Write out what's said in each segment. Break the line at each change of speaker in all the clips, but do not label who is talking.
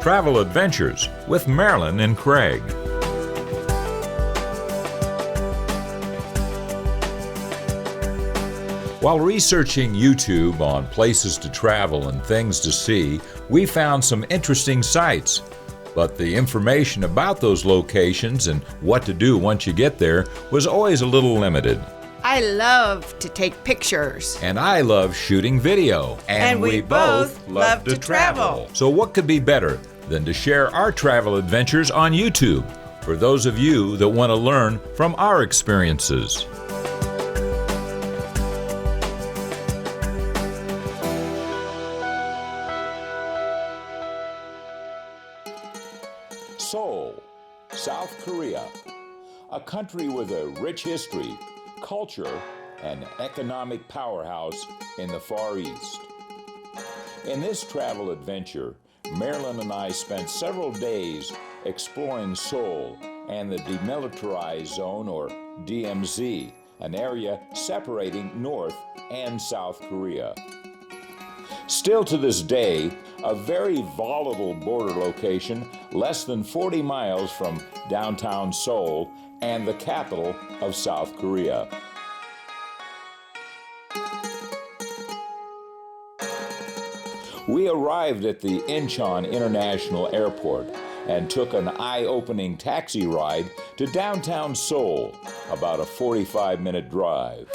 Travel Adventures with Marilyn and Craig. While researching YouTube on places to travel and things to see, we found some interesting sites. But the information about those locations and what to do once you get there was always a little limited.
I love to take pictures.
And I love shooting video.
And we both love to travel.
So what could be better than to share our travel adventures on YouTube for those of you that want to learn from our experiences? Seoul, South Korea, a country with a rich history, culture, and economic powerhouse in the Far East. In this travel adventure, Marilyn and I spent several days exploring Seoul and the Demilitarized Zone, or DMZ, an area separating North and South Korea. Still to this day, a very volatile border location less than 40 miles from downtown Seoul and the capital of South Korea. We arrived at the Incheon International Airport and took an eye-opening taxi ride to downtown Seoul, about a 45-minute drive.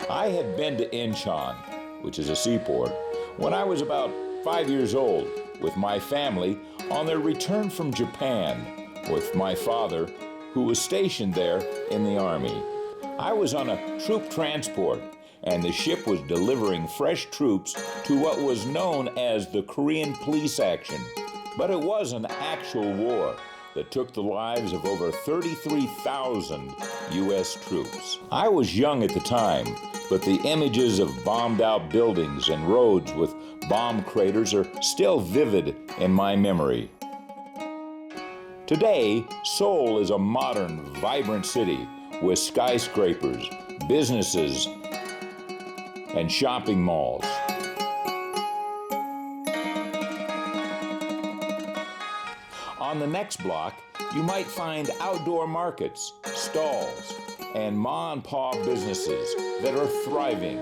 I had been to Incheon, which is a seaport, when I was about 5 years old with my family on their return from Japan with my father, who was stationed there in the Army. I was on a troop transport, and the ship was delivering fresh troops to what was known as the Korean Police Action. But it was an actual war that took the lives of over 33,000 U.S. troops. I was young at the time, but the images of bombed-out buildings and roads with bomb craters are still vivid in my memory. Today, Seoul is a modern, vibrant city with skyscrapers, businesses, and shopping malls. On the next block, you might find outdoor markets, stalls, and ma-and-pa businesses that are thriving.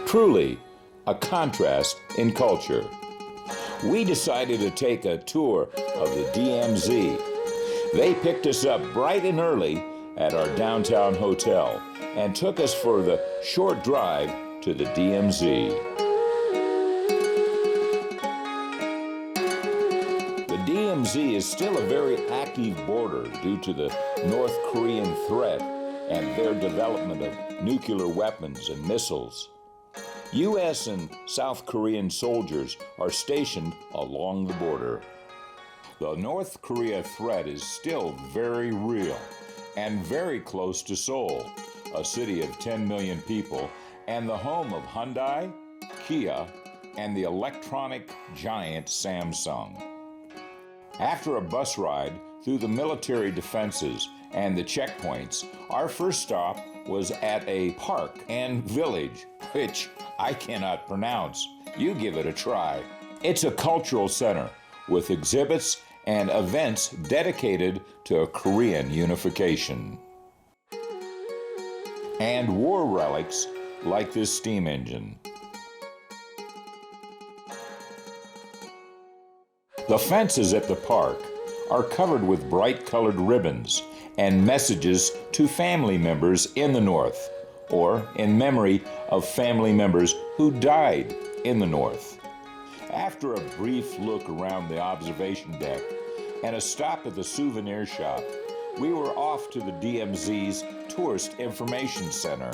Truly, a contrast in culture. We decided to take a tour of the DMZ. They picked us up bright and early at our downtown hotel and took us for the short drive to the DMZ. The DMZ is still a very active border due to the North Korean threat and their development of nuclear weapons and missiles. U.S. and South Korean soldiers are stationed along the border. The North Korea threat is still very real and very close to Seoul, a city of 10 million people and the home of Hyundai, Kia, and the electronic giant Samsung. After a bus ride through the military defenses and the checkpoints, our first stop was at a park and village, which I cannot pronounce. You give it a try. It's a cultural center with exhibits and events dedicated to Korean unification. And war relics like this steam engine. The fences at the park are covered with bright colored ribbons and messages to family members in the North, or in memory of family members who died in the North. After a brief look around the observation deck and a stop at the souvenir shop, we were off to the DMZ's Tourist Information Center.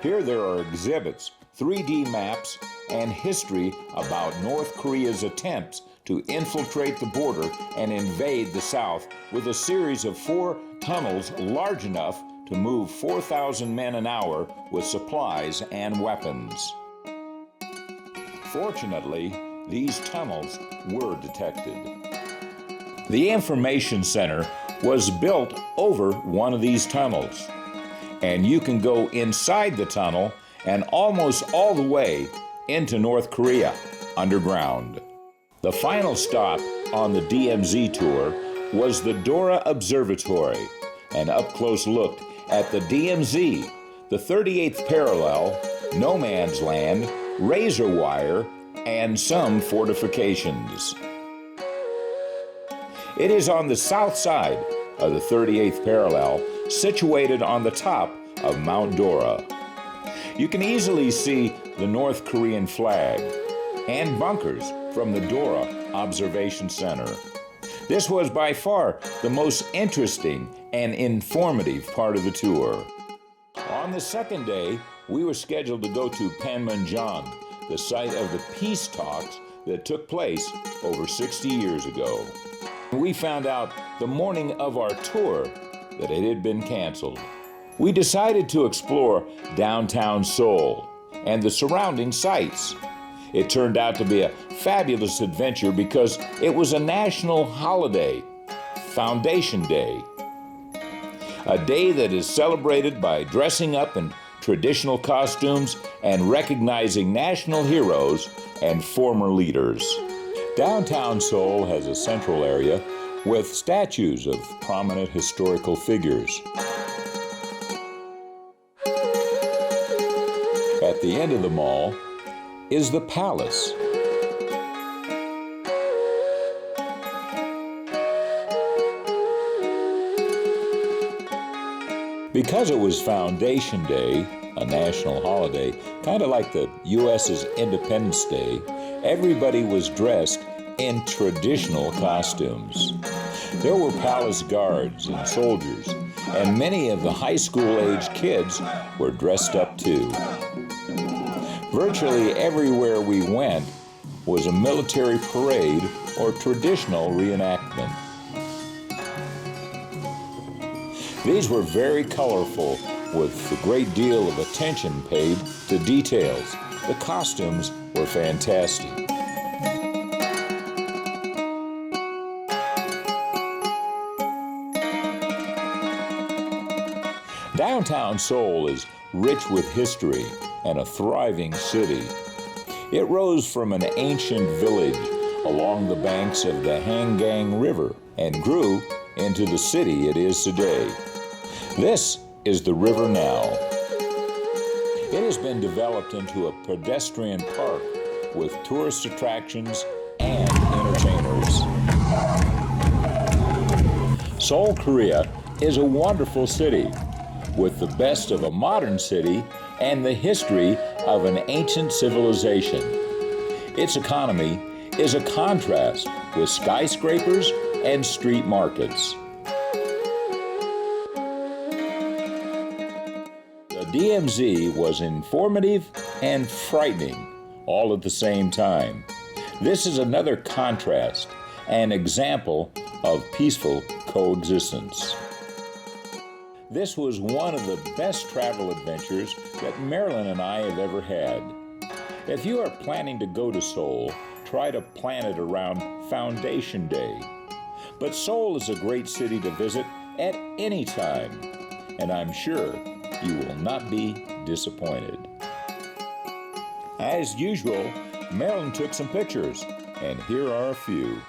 Here there are exhibits, 3D maps, and history about North Korea's attempts to infiltrate the border and invade the South with a series of 4 tunnels large enough to move 4,000 men an hour with supplies and weapons. Fortunately, these tunnels were detected. The Information Center was built over one of these tunnels. And you can go inside the tunnel and almost all the way into North Korea underground. The final stop on the DMZ tour was the Dora Observatory, an up-close look at the DMZ, the 38th parallel, no man's land, razor wire, and some fortifications. It is on the south side of the 38th parallel, situated on the top of Mount Dora. You can easily see the North Korean flag and bunkers from the Dora Observation Center. This was by far the most interesting and informative part of the tour. On the second day, we were scheduled to go to Panmunjom, the site of the peace talks that took place over 60 years ago. We found out the morning of our tour that it had been canceled. We decided to explore downtown Seoul and the surrounding sites. It turned out to be a fabulous adventure because it was a national holiday, Foundation Day. A day that is celebrated by dressing up in traditional costumes and recognizing national heroes and former leaders. Downtown Seoul has a central area with statues of prominent historical figures. At the end of the mall is the palace. Because it was Foundation Day, a national holiday, kind of like the U.S.'s Independence Day, everybody was dressed in traditional costumes. There were palace guards and soldiers, and many of the high school-age kids were dressed up too. Virtually everywhere we went was a military parade or traditional reenactment. These were very colorful, with a great deal of attention paid to details. The costumes were fantastic. Downtown Seoul is rich with history and a thriving city. It rose from an ancient village along the banks of the Hangang River and grew into the city it is today. This is the river now. It has been developed into a pedestrian park with tourist attractions and entertainers. Seoul, Korea is a wonderful city with the best of a modern city and the history of an ancient civilization. Its economy is a contrast with skyscrapers and street markets. The DMZ was informative and frightening all at the same time. This is another contrast, an example of peaceful coexistence. This was one of the best travel adventures that Marilyn and I have ever had. If you are planning to go to Seoul, try to plan it around Foundation Day. But Seoul is a great city to visit at any time, and I'm sure you will not be disappointed. As usual, Marilyn took some pictures, and here are a few.